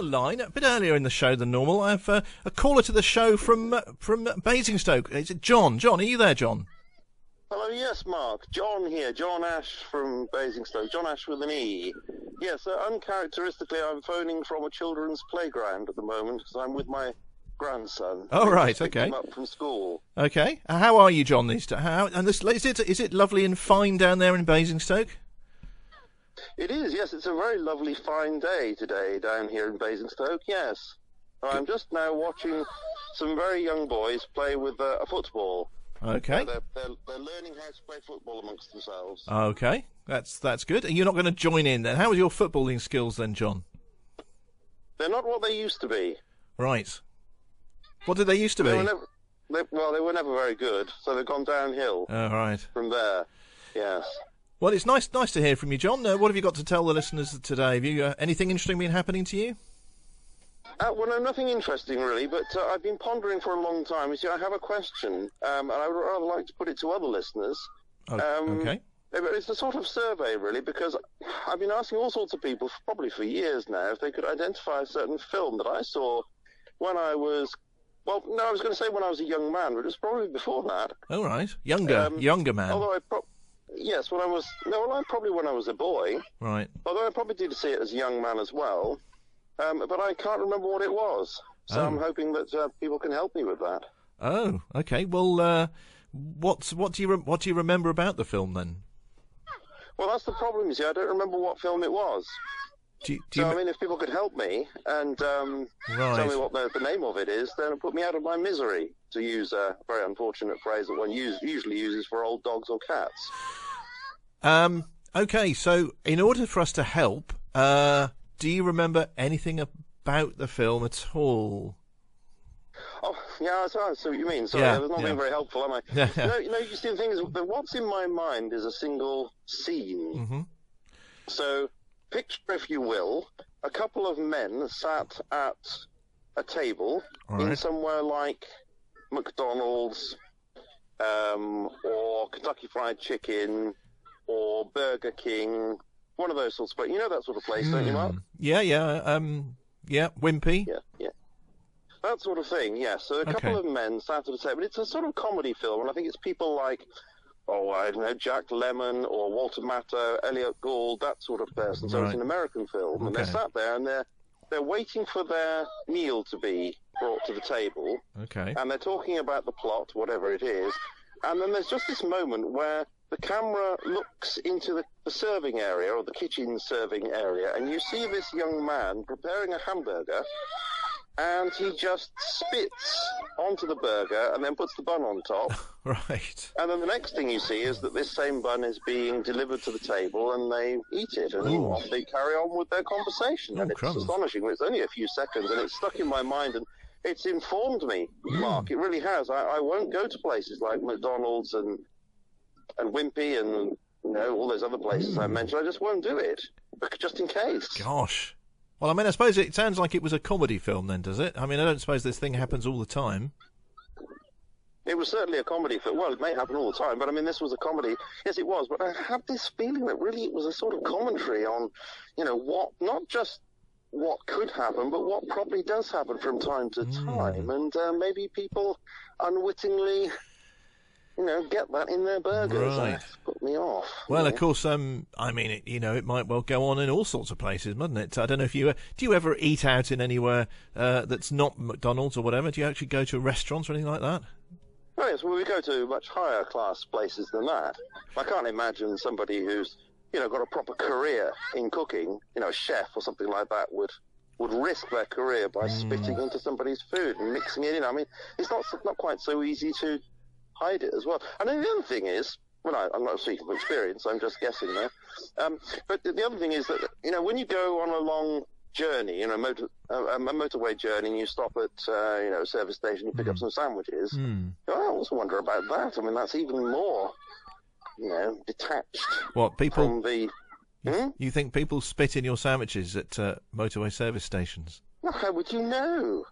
line a bit earlier in the show than normal. I have a caller to the show from Basingstoke. Is it John? John, are you there, John? Hello, yes, Mark. John here. John Ashe from Basingstoke. John Ashe with an E. Yes, uncharacteristically, I'm phoning from a children's playground at the moment because I'm with my grandson. Oh, right, okay. Him up from school. Okay. How are you, John? Is it lovely and fine down there in Basingstoke? It is, yes. It's a very lovely, fine day today down here in Basingstoke, yes. I'm just now watching some very young boys play with a football. Okay. They're learning how to play football amongst themselves. Okay, that's good. And you're not going to join in then? How are your footballing skills then, John? They're not what they used to be. Right. What did they used to be? They were never very good, so they've gone downhill. Oh, right. From there, yes. Well, it's nice to hear from you, John. What have you got to tell the listeners today? Have you anything interesting been happening to you? Well, no, nothing interesting really, but I've been pondering for a long time. You see, I have a question, and I would rather like to put it to other listeners. Okay. It's a sort of survey, really, because I've been asking all sorts of people, probably for years now, if they could identify a certain film that I saw when I was... Well, no, I was going to say when I was a young man, but it was probably before that. Oh, right. Younger man. Although yes, probably when I was a boy. Right. Although I probably did see it as a young man as well. But I can't remember what it was. So I'm hoping that people can help me with that. Oh, okay. Well, what do you remember about the film then? Well, that's the problem, you see. I don't remember what film it was. I mean, if people could help me and tell me what the name of it is, then it'll put me out of my misery, to use a very unfortunate phrase that one usually uses for old dogs or cats. Okay, so in order for us to help, do you remember anything about the film at all? Oh, yeah, I see what you mean. Sorry, I was not being very helpful, am I? No, you see, the thing is, what's in my mind is a single scene. Mm-hmm. So... picture, if you will, a couple of men sat at a table in somewhere like McDonald's or Kentucky Fried Chicken or Burger King, one of those sorts of places. You know that sort of place, don't you, Mark? Yeah, Wimpy. Yeah. That sort of thing, yeah. So a couple of men sat at a table. It's a sort of comedy film, and I think it's people like... I don't know, Jack Lemmon or Walter Matthau, Elliot Gould, that sort of person. So it's an American film, and they're sat there and they're waiting for their meal to be brought to the table. Okay. And they're talking about the plot, whatever it is. And then there's just this moment where the camera looks into the serving area, or the kitchen serving area, and you see this young man preparing a hamburger, and he just spits onto the burger and then puts the bun on top. Right. And then the next thing you see is that this same bun is being delivered to the table, and they eat it, and off they carry on with their conversation. And it's astonishing. It's only a few seconds, and it's stuck in my mind, and it's informed me, Mark. It really has. I won't go to places like McDonald's and Wimpy and all those other places I mentioned. I just won't do it, just in case. Gosh. Well, I mean, I suppose it sounds like it was a comedy film then, does it? I mean, I don't suppose this thing happens all the time. It was certainly a comedy film. Well, it may happen all the time, but I mean, this was a comedy. Yes, it was. But I have this feeling that really it was a sort of commentary on, what, not just what could happen, but what probably does happen from time to time. And maybe people unwittingly... get that in their burgers. Right. That's put me off. Well, of course, I mean, it might well go on in all sorts of places, mightn't it? I don't know if do you ever eat out in anywhere that's not McDonald's or whatever? Do you actually go to restaurants or anything like that? Oh, yes, well, we go to much higher class places than that. I can't imagine somebody who's, got a proper career in cooking, a chef or something like that would risk their career by spitting into somebody's food and mixing it in. I mean, it's not quite so easy to hide it as well. And then the other thing is, I'm not speaking from experience, I'm just guessing there. But the other thing is that, when you go on a long journey, a motorway journey, and you stop at, a service station, you pick up some sandwiches, I also wonder about that. I mean, that's even more, detached. What, people... from the... You think people spit in your sandwiches at motorway service stations? No, how would you know?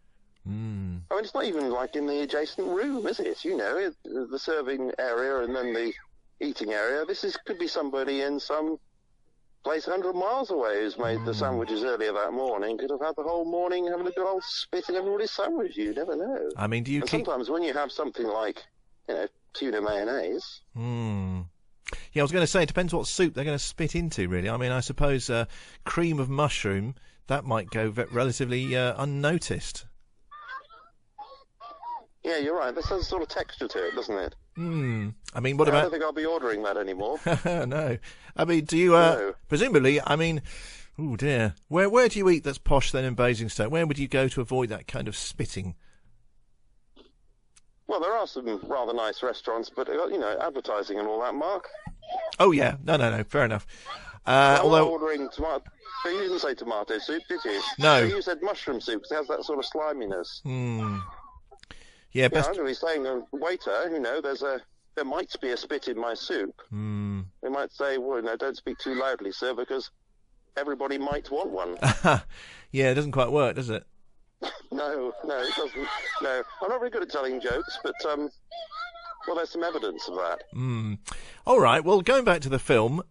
I mean, it's not even like in the adjacent room, is it? The serving area and then the eating area. Could be somebody in some place 100 miles away who's made the sandwiches earlier that morning could have had the whole morning having a good old spit in everybody's sandwich. You never know. I mean, do you sometimes when you have something like, tuna mayonnaise... Yeah, I was going to say, it depends what soup they're going to spit into, really. I mean, I suppose cream of mushroom, that might go relatively unnoticed. Yeah, you're right. This has a sort of texture to it, doesn't it? I mean, what about... I don't think I'll be ordering that anymore. No. I mean, do you... No. Presumably, I mean... Oh, dear. Where do you eat that's posh then in Basingstoke? Where would you go to avoid that kind of spitting? Well, there are some rather nice restaurants, but, advertising and all that, Mark. Oh, yeah. No. Fair enough. Although ordering tomato... But you didn't say tomato soup, did you? No. So you said mushroom soup, because it has that sort of sliminess. Yeah, I'm going to be saying, waiter, there might be a spit in my soup. They might say, well, don't speak too loudly, sir, because everybody might want one. Yeah, it doesn't quite work, does it? No, it doesn't. No, I'm not very good at telling jokes, but, there's some evidence of that. All right, well, going back to the film,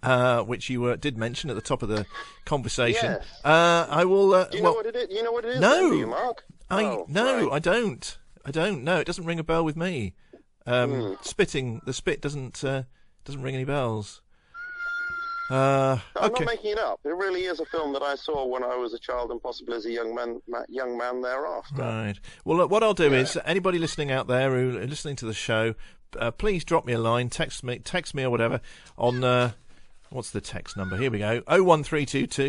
which you did mention at the top of the conversation, yes. I will... Do you know what it is? You know what it is, no. Do you, Mark? No, right. I don't. No, it doesn't ring a bell with me. Spitting, the spit doesn't ring any bells. I'm okay. not making it up. It really is a film that I saw when I was a child and possibly as a young man thereafter. Right. Well, look, what I'll do is, anybody listening out there who are listening to the show, please drop me a line, text me or whatever on... what's the text number? Here we go. 01322.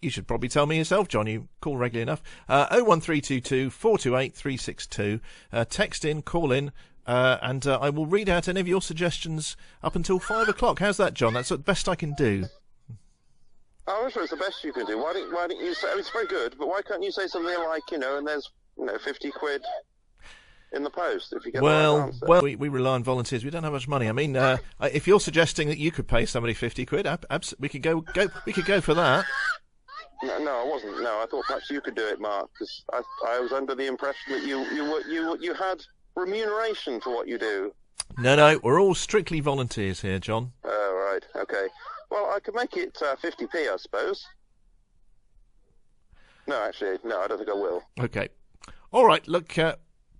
You should probably tell me yourself, John. You call regularly enough. 01322 428 362. Text in, call in, and I will read out any of your suggestions up until 5 o'clock. How's that, John? That's the best I can do. Oh, I'm sure it's the best you can do. Why don't you say... it's very good, but why can't you say something like, and there's, 50 quid... in the post, if you get the right answer. Well, we rely on volunteers. We don't have much money. I mean, if you're suggesting that you could pay somebody 50 quid, we could go for that. No, I wasn't. No, I thought perhaps you could do it, Mark, because I was under the impression that you had remuneration for what you do. No, we're all strictly volunteers here, John. Oh, right, okay. Well, I could make it 50p, I suppose. No, actually, no, I don't think I will. Okay. All right, look...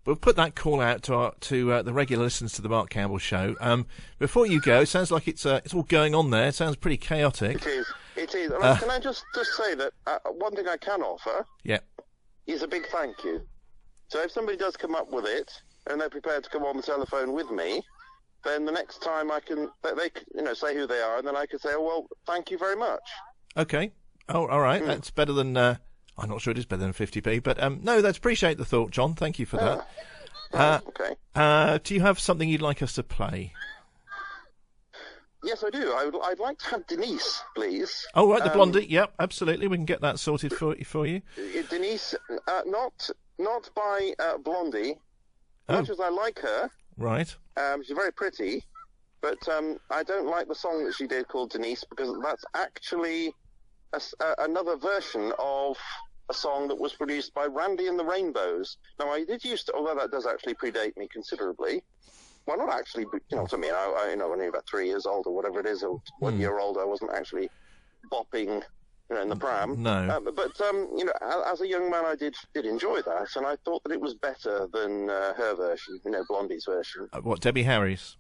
we'll put that call out to the regular listeners to the Mark Campbell Show. Before you go, it sounds like it's all going on there. It sounds pretty chaotic. It is. Can I just say that one thing I can offer is a big thank you. So if somebody does come up with it and they're prepared to come on the telephone with me, then the next time they say who they are, and then I can say, oh, well, thank you very much. Okay. Oh, all right. That's better than... I'm not sure it is better than 50p, but no, that's appreciate the thought, John. Thank you for that. Okay. Do you have something you'd like us to play? Yes, I do. I'd like to have Denise, please. Oh, right, the Blondie. Yep, absolutely. We can get that sorted for you. Denise, not by Blondie. Oh. Much as I like her. Right. She's very pretty, but I don't like the song that she did called Denise, because that's actually another version of a song that was produced by Randy and the Rainbows. Now, I did used to, although that does actually predate me considerably. Well, not actually, you know what I mean. I when I was about 3 years old or whatever it is, or 1 year old, I wasn't actually bopping, in the pram. No. But as a young man, I did enjoy that, and I thought that it was better than her version, Blondie's version. What, Debbie Harry's?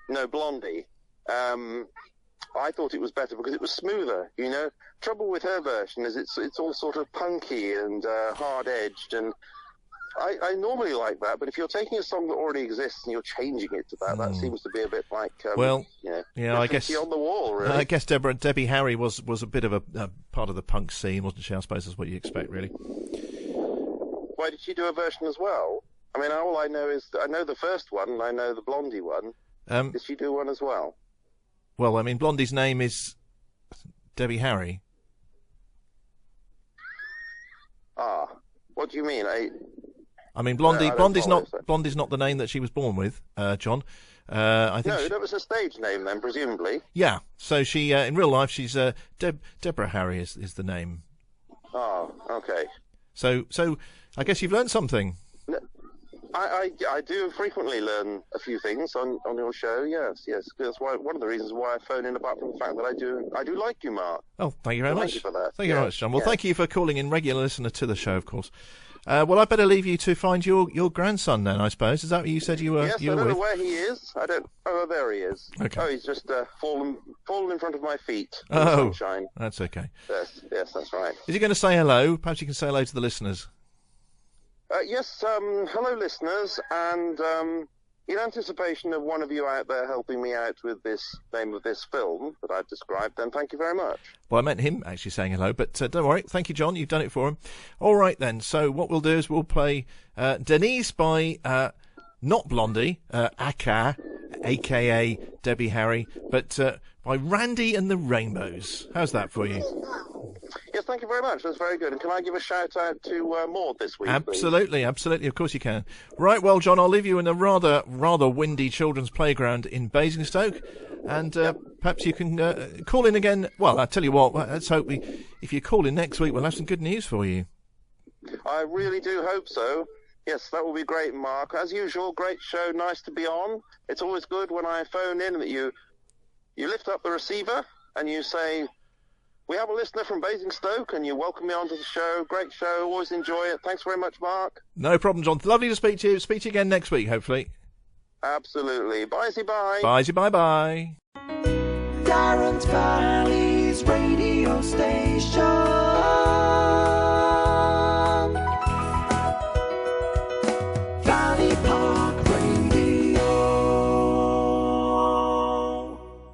No, Blondie. I thought it was better because it was smoother, Trouble with her version is it's all sort of punky and hard-edged, and I normally like that, but if you're taking a song that already exists and you're changing it to that seems to be a bit like, I guess on the wall, really. I guess Debbie Harry was a bit of a part of the punk scene, wasn't she? I suppose that's what you expect, really. Why did she do a version as well? I mean, all I know is I know the first one and I know the Blondie one. Did she do one as well? Well, I mean, Blondie's name is Debbie Harry. Ah, what do you mean? I mean, Blondie's not the name that she was born with, John. I think that was a stage name then, presumably. Yeah. So she, in real life, she's Deborah Harry is the name. Oh, okay. So I guess you've learned something. I do frequently learn a few things on your show. Yes. That's one of the reasons why I phone in, apart from the fact that I do like you, Mark. Oh, thank you very much. Thank you for that. Thank you very much, John. Well, thank you for calling in, regular listener to the show, of course. Well, I better leave you to find your grandson then, I suppose. Is that what you said you were? Yes, you I were don't with? know where he is. I don't. Oh, there he is. Okay. Oh, he's just fallen in front of my feet. In Oh, the sunshine. that's okay. Yes, that's right. Is he going to say hello? Perhaps you can say hello to the listeners. Yes, hello listeners, and in anticipation of one of you out there helping me out with this name of this film that I've described, then thank you very much. Well, I meant him actually saying hello, but don't worry. Thank you, John. You've done it for him. All right, then. So what we'll do is we'll play Denise by not Blondie, Ashe, a.k.a. Debbie Harry, but by Randy and the Rainbows. How's that for you? Yes, thank you very much. That's very good. And can I give a shout-out to Maud this week, Absolutely, please? absolutely. Of course you can. Right, well, John, I'll leave you in a rather windy children's playground in Basingstoke, and perhaps you can call in again. Well, I'll tell you what, let's hope if you call in next week, we'll have some good news for you. I really do hope so. Yes, that will be great, Mark. As usual, great show, nice to be on. It's always good when I phone in that you lift up the receiver and you say, we have a listener from Basingstoke, and you welcome me onto the show. Great show, always enjoy it. Thanks very much, Mark. No problem, John. Lovely to speak to you. Speak to you again next week, hopefully. Absolutely. Bye-y, bye. Bye-y, bye-bye. Darren's Valley's radio station.